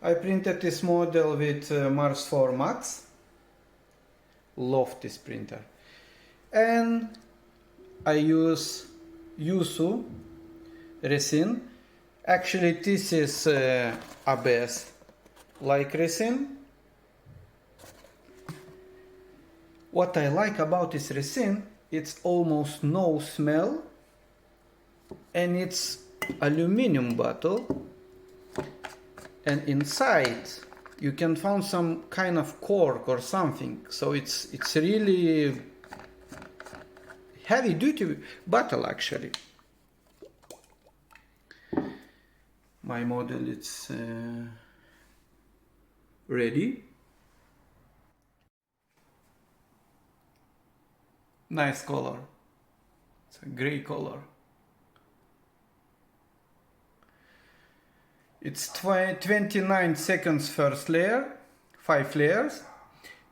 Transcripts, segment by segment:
I printed this model with Mars 4 Max. Love this printer. And I use YOUSU resin. Actually, this is ABS like resin. What I like about this resin, it's almost no smell, and it's aluminum bottle, and inside you can find some kind of cork or something, so it's really heavy duty bottle actually. My model is ready. Nice color. It's a gray color. It's 29 seconds first layer, 5 layers,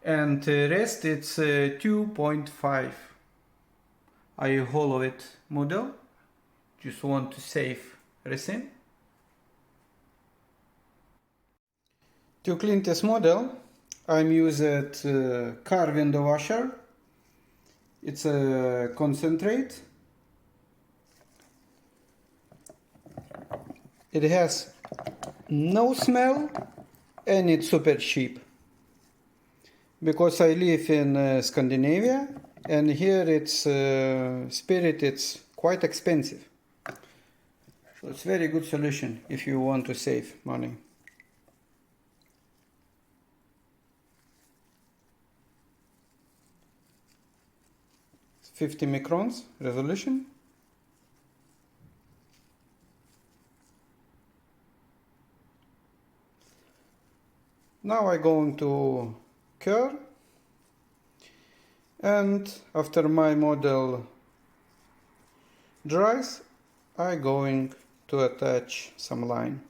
and the rest it's 2.5. I hollow it model. Just want to save resin. To clean this model, I'm using car window washer. It's a concentrate. It has no smell and it's super cheap. Because I live in Scandinavia and here it's spirit, it's quite expensive. So it's a very good solution if you want to save money. It's 50 microns resolution. Now I'm going to cure, and after my model dries, I'm going to attach some line.